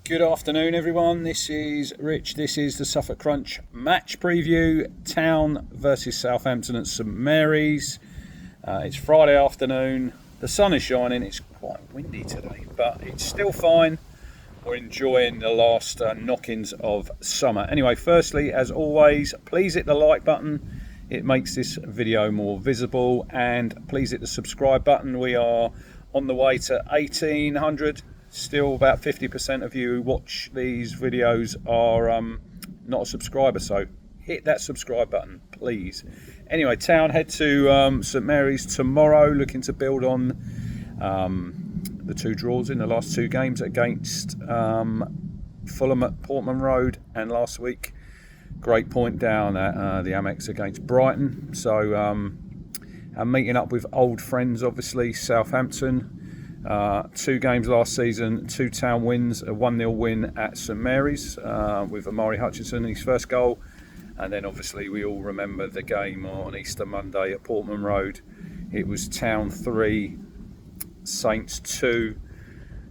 Good afternoon, everyone. This is Rich. This is the Suffolk Crunch match preview. Town versus Southampton at St Mary's. It's Friday afternoon. The sun is shining. It's quite windy today, but it's still fine. We're enjoying the last knockings of summer. Anyway, firstly, as always, please hit the like button. It makes this video more visible, and please hit the subscribe button. We are on the way to 1,800. Still about 50% of you who watch these videos are not a subscriber, so hit that subscribe button, please. Anyway, Town head to St Mary's tomorrow, looking to build on the two draws in the last two games against Fulham at Portman Road, and last week, great point down at the Amex against Brighton. So I'm meeting up with old friends, obviously, Southampton. Two games last season, two Town wins, a 1-0 win at St Mary's with Amari Hutchinson in his first goal. And then obviously we all remember the game on Easter Monday at Portman Road. It was Town 3, Saints 2,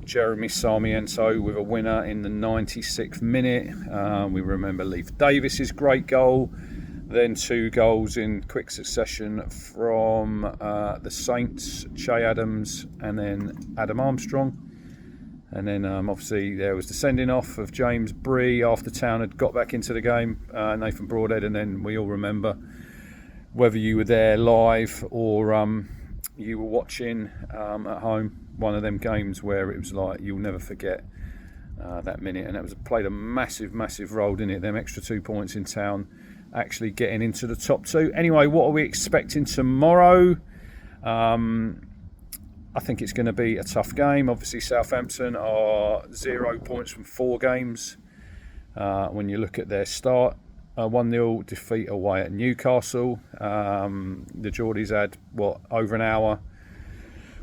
Jeremy Sarmiento with a winner in the 96th minute. We remember Leif Davis's great goal. Then two goals in quick succession from the Saints, Che Adams and then Adam Armstrong. And then obviously there was the sending off of James Bree after Town had got back into the game, Nathan Broadhead. And then we all remember, whether you were there live or you were watching at home, one of them games where it was like, you'll never forget that minute. And it played a massive role, didn't it? Them extra 2 points in Town actually getting into the top two. Anyway, what are we expecting tomorrow? I think it's going to be a tough game. Obviously, Southampton are 0 points from 4 games. When you look at their start, a 1-0 defeat away at Newcastle. The Geordies had, over an hour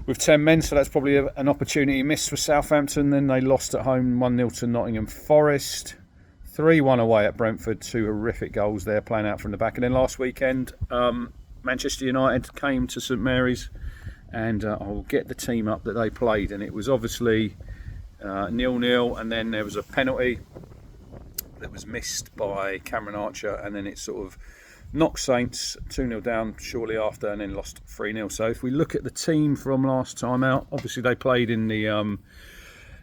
with 10 men, so that's probably an opportunity missed for Southampton. Then they lost at home 1-0 to Nottingham Forest. 3-1 away at Brentford, 2 horrific goals there playing out from the back. And then last weekend, Manchester United came to St Mary's, and I'll get the team up that they played. And it was obviously 0-0, and then there was a penalty that was missed by Cameron Archer, and then it sort of knocked Saints 2-0 down shortly after, and then lost 3-0. So if we look at the team from last time out, obviously they played in the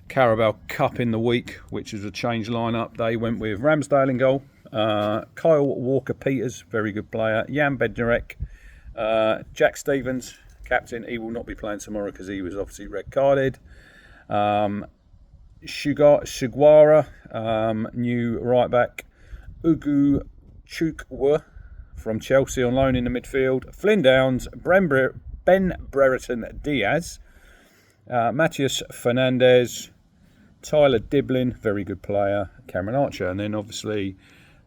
Carabao Cup in the week, which is a changed lineup. They went with Ramsdale in goal, Kyle Walker-Peters, very good player, Jan Bednarek, Jack Stevens, captain. He will not be playing tomorrow because he was obviously red carded. Sugawara, new right back, Ugu Chukwu from Chelsea on loan in the midfield, Flynn Downs, Ben Brereton Diaz, Matthias Fernandez, Tyler Diblin, very good player, Cameron Archer. And then obviously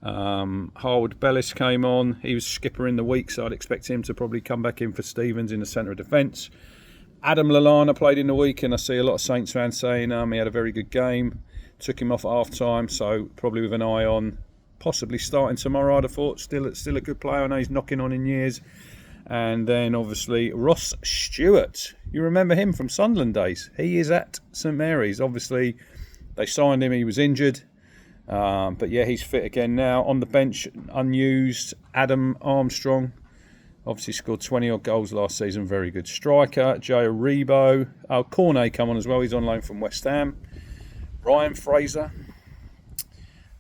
Harwood Bellis came on. He was skipper in the week, so I'd expect him to probably come back in for Stevens in the centre of defence. Adam Lallana played in the week, and I see a lot of Saints fans saying he had a very good game. Took him off at half-time, so probably with an eye on possibly starting tomorrow, I'd have thought. Still a good player. I know he's knocking on in years. And then obviously Ross Stewart. You remember him from Sunderland days. He is at St Mary's. Obviously they signed him, he was injured. But yeah, he's fit again now. On the bench, unused, Adam Armstrong. Obviously scored 20 odd goals last season. Very good striker. Jay Aribo. Cornet come on as well. He's on loan from West Ham. Ryan Fraser.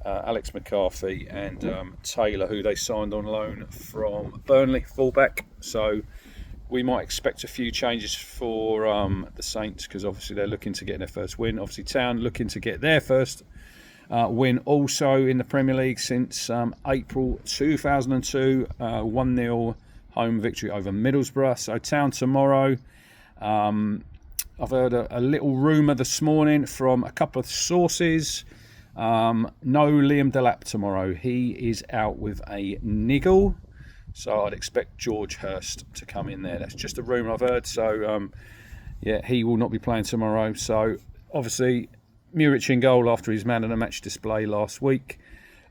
Alex McCarthy and Taylor, who they signed on loan from Burnley, fullback. So we might expect a few changes for the Saints, because obviously they're looking to get their first win. Obviously Town looking to get their first win also in the Premier League since April 2002, 1-0 home victory over Middlesbrough. So Town tomorrow. I've heard a little rumour this morning from a couple of sources. No Liam Delap tomorrow. He is out with a niggle, so I'd expect George Hurst to come in there. That's just a rumour I've heard. So yeah, he will not be playing tomorrow. So obviously Muric in goal after his man of the match display last week.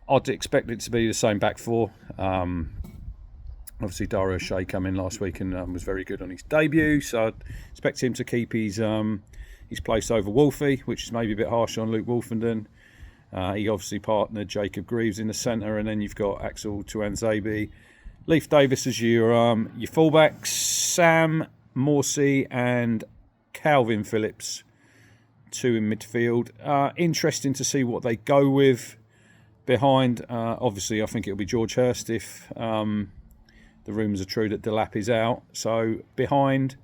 I'd expect it to be the same back four. Obviously Dario Shea came in last week and was very good on his debut, so I'd expect him to keep his his place over Wolfie, which is maybe a bit harsh on Luke Wolfenden. He obviously partnered Jacob Greaves in the centre, and then you've got Axel Tuanzebe, Leif Davis as your fullbacks, Sam Morsey and Calvin Phillips, 2 in midfield. Interesting to see what they go with behind. Obviously, I think it'll be George Hurst if the rumours are true that Delap is out. So behind,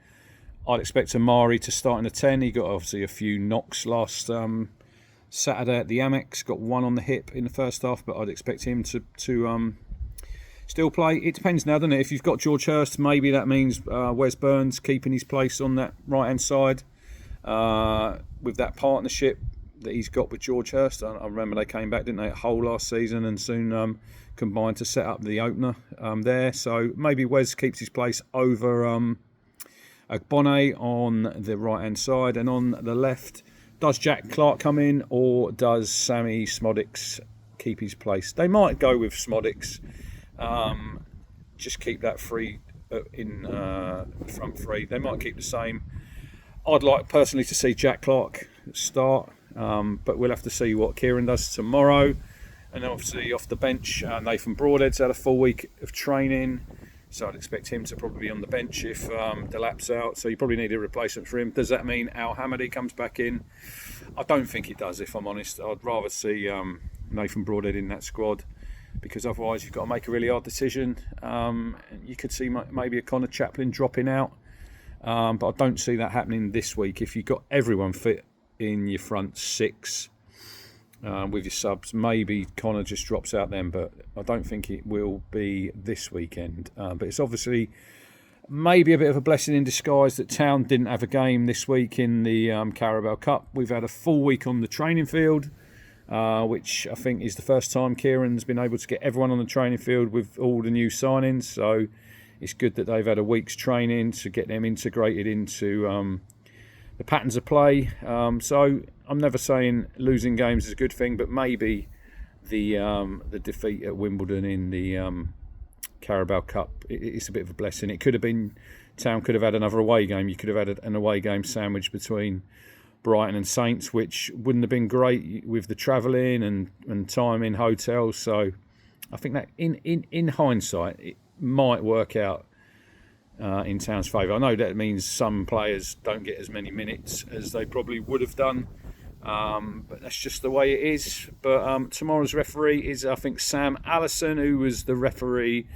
I'd expect Amari to start in the 10. He got obviously a few knocks last Saturday at the Amex. Got one on the hip in the first half, but I'd expect him to still play. It depends now, doesn't it? If you've got George Hurst, maybe that means Wes Burns keeping his place on that right-hand side with that partnership that he's got with George Hurst. I remember they came back, didn't they, at Hull last season, and soon combined to set up the opener there. So maybe Wes keeps his place over Bonnet on the right-hand side, and on the left, does Jack Clark come in, or does Sammy Smodics keep his place? They might go with Smodics. Just keep that free in front three. They might keep the same. I'd like personally to see Jack Clark start, but we'll have to see what Kieran does tomorrow. And obviously off the bench, Nathan Broadhead's had a full week of training, so I'd expect him to probably be on the bench if Delap's out. So you probably need a replacement for him. Does that mean Al Hamady comes back in? I don't think it does, if I'm honest. I'd rather see Nathan Broadhead in that squad, because otherwise you've got to make a really hard decision. You could see maybe a Connor Chaplin dropping out, but I don't see that happening this week. If you've got everyone fit in your front 6 with your subs, maybe Connor just drops out then, but I don't think it will be this weekend. But it's obviously maybe a bit of a blessing in disguise that Town didn't have a game this week in the Carabao Cup. We've had a full week on the training field, which I think is the first time Kieran's been able to get everyone on the training field with all the new signings. So it's good that they've had a week's training to get them integrated into the patterns of play. So I'm never saying losing games is a good thing, but maybe the defeat at Wimbledon in the Carabao Cup, it's a bit of a blessing. It could have been, Town could have had another away game. You could have had an away game sandwiched between Brighton and Saints, which wouldn't have been great with the travelling and time in hotels. So I think that in hindsight, it might work out in Town's favour. I know that means some players don't get as many minutes as they probably would have done, but that's just the way it is. But tomorrow's referee is, I think, Sam Allison, who was the referee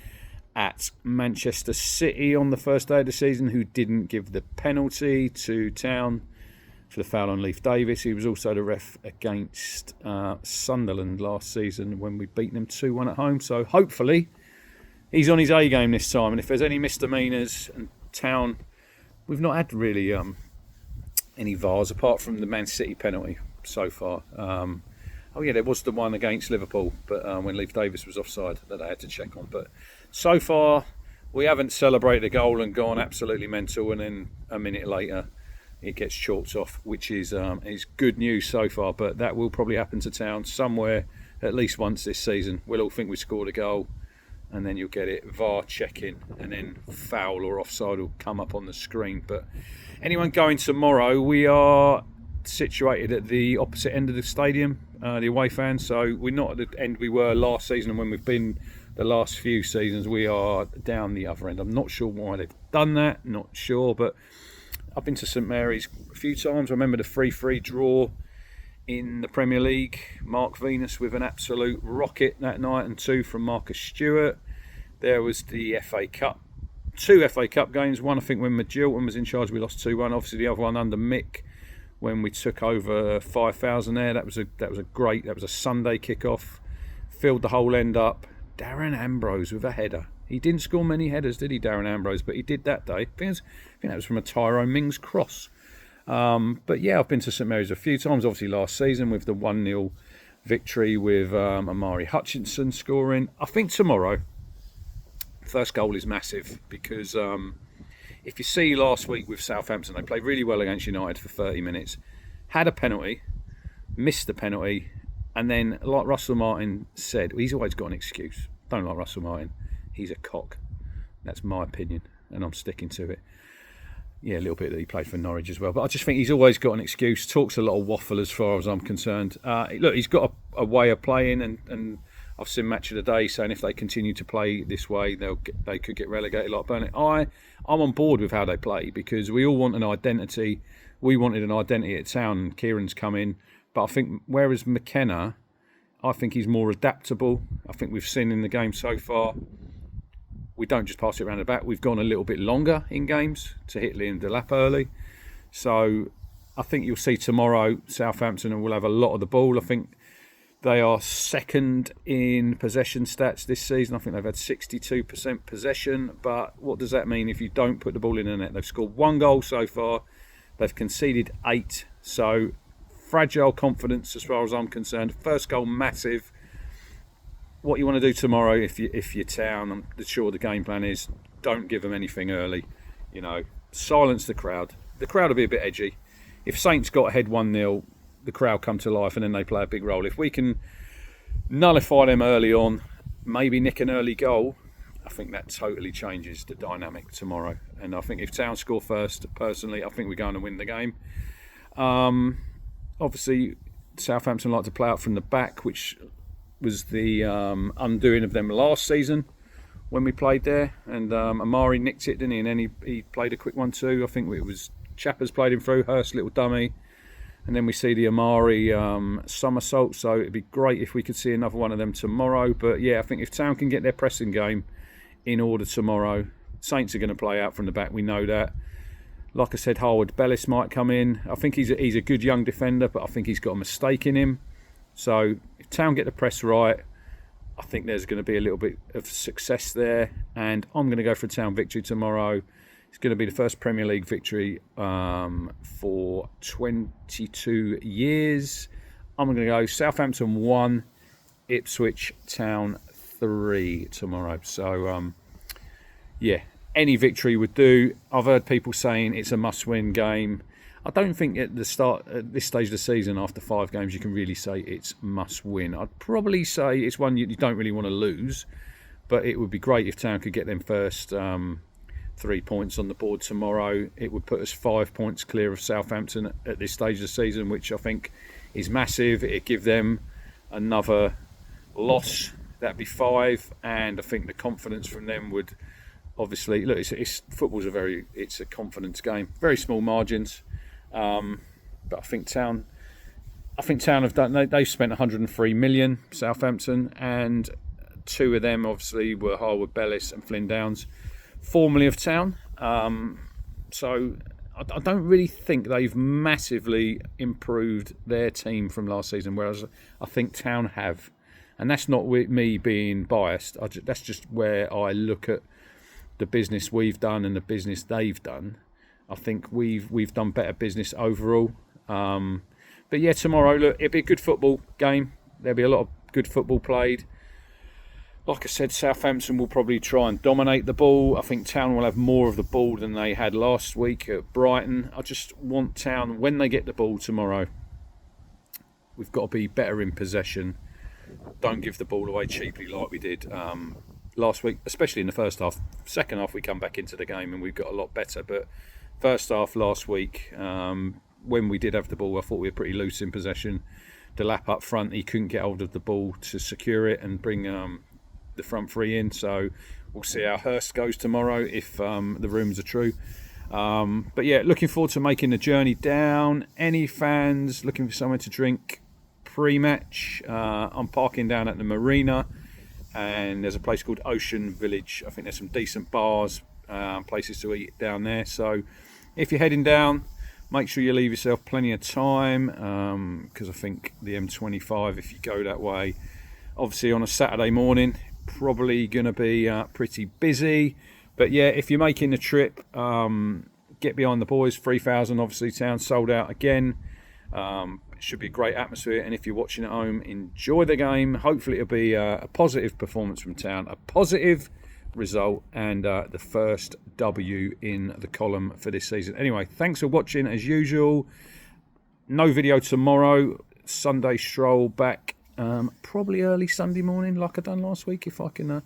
at Manchester City on the first day of the season, who didn't give the penalty to Town for the foul on Leif Davis. He was also the ref against Sunderland last season when we beat them 2-1 at home. So hopefully he's on his A game this time. And if there's any misdemeanours, and Town, we've not had really any VARs apart from the Man City penalty so far. Oh yeah, there was the one against Liverpool, but when Leif Davis was offside that they had to check on. But so far we haven't celebrated a goal and gone absolutely mental, and then a minute later it gets chalked off, which is good news so far. But that will probably happen to Town somewhere at least once this season. We'll all think we scored a goal, and then you'll get it VAR checking, and then foul or offside will come up on the screen. But anyone going tomorrow, we are situated at the opposite end of the stadium, the away fans. So we're not at the end we were last season, and when we've been the last few seasons, we are down the other end. I'm not sure why they've done that, not sure, but I've been to St Mary's a few times. I remember the 3-3 draw in the Premier League. Mark Venus with an absolute rocket that night, and 2 from Marcus Stewart. There was the FA Cup, 2 FA Cup games. One, I think, when Magilton was in charge, we lost 2-1. Obviously, the other one under Mick when we took over 5,000 there. That was a Sunday kickoff. Filled the whole end up. Darren Ambrose with a header. He didn't score many headers, did he, Darren Ambrose? But he did that day. I think that was from a Tyrone Mings cross. But yeah, I've been to St Mary's a few times. Obviously last season with the 1-0 victory with Amari Hutchinson scoring. I think tomorrow, first goal is massive, because if you see last week with Southampton, they played really well against United for 30 minutes, had a penalty, missed the penalty, and then, like Russell Martin said, he's always got an excuse. Don't like Russell Martin. He's a cock. That's my opinion, and I'm sticking to it. Yeah, a little bit that he played for Norwich as well. But I just think he's always got an excuse, talks a lot of waffle as far as I'm concerned. Look, he's got a way of playing, and I've seen Match of the Day saying if they continue to play this way, they could get relegated like Burnley. I'm on board with how they play because we all want an identity. We wanted an identity at Town. Kieran's come in. But I think whereas McKenna, I think he's more adaptable. I think we've seen in the game so far, we don't just pass it around the back. We've gone a little bit longer in games to hit Liam Delap early. So I think you'll see tomorrow Southampton will have a lot of the ball. I think they are second in possession stats this season. I think they've had 62% possession. But what does that mean if you don't put the ball in the net? They've scored 1 goal so far. They've conceded 8. So fragile confidence as far as I'm concerned. First goal, massive. What you want to do tomorrow if you're Town, I'm sure the game plan is don't give them anything early. Silence the crowd. The crowd will be a bit edgy. If Saints got ahead 1-0, the crowd come to life and then they play a big role. If we can nullify them early on, maybe nick an early goal, I think that totally changes the dynamic tomorrow. And I think if Town score first, personally, I think we're going to win the game. Obviously, Southampton like to play out from the back, which was the undoing of them last season when we played there. And Amari nicked it, didn't he? And then he played a quick one too. I think it was Chappers played him through, Hurst little dummy. And then we see the Amari somersault. So it'd be great if we could see another one of them tomorrow. But yeah, I think if Town can get their pressing game in order tomorrow, Saints are going to play out from the back. We know that. Like I said, Harwood Bellis might come in. I think he's a good young defender, but I think he's got a mistake in him. So if Town get the press right, I think there's going to be a little bit of success there. And I'm going to go for a Town victory tomorrow. It's going to be the first Premier League victory for 22 years. I'm going to go Southampton 1, Ipswich Town 3 tomorrow. So, yeah, any victory would do. I've heard people saying it's a must-win game. I don't think at this stage of the season, after 5 games, you can really say it's must-win. I'd probably say it's one you don't really want to lose, but it would be great if Town could get them first 3 points on the board tomorrow. It would put us 5 points clear of Southampton at this stage of the season, which I think is massive. It'd give them another loss. That'd be 5, and I think the confidence from them would obviously look. Football's it's a confidence game. Very small margins. But I think Town have done. They've spent 103 million, Southampton, and 2 of them obviously were Harwood Bellis and Flynn Downs, formerly of Town. So I don't really think they've massively improved their team from last season, whereas I think Town have, and that's not with me being biased. That's just where I look at the business we've done and the business they've done. I think we've done better business overall. But yeah, tomorrow, look, it'll be a good football game. There'll be a lot of good football played. Like I said, Southampton will probably try and dominate the ball. I think Town will have more of the ball than they had last week at Brighton. I just want Town, when they get the ball tomorrow, we've got to be better in possession. Don't give the ball away cheaply like we did last week, especially in the first half. Second half, we come back into the game and we've got a lot better. But first half last week, when we did have the ball, I thought we were pretty loose in possession. Delap up front, he couldn't get hold of the ball to secure it and bring the front 3 in. So we'll see how Hurst goes tomorrow if the rumours are true. But yeah, looking forward to making the journey down. Any fans looking for somewhere to drink pre-match? I'm parking down at the marina, and there's a place called Ocean Village. I think there's some decent bars, places to eat down there. So if you're heading down, make sure you leave yourself plenty of time, because I think the M25, if you go that way, obviously on a Saturday morning, probably going to be pretty busy. But yeah, if you're making the trip, get behind the boys. 3,000, obviously, Town sold out again. It should be a great atmosphere, and if you're watching at home, enjoy the game. Hopefully it'll be a positive performance from Town, a positive result, and the first W in the column for this season. Anyway, thanks for watching as usual. No video tomorrow. Sunday stroll back, probably early Sunday morning like I done last week, if I can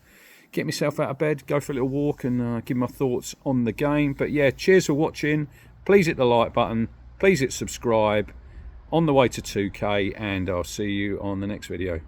get myself out of bed, go for a little walk, and give my thoughts on the game. But yeah, cheers for watching. Please hit the like button. Please hit subscribe. On the way to 2K, and I'll see you on the next video.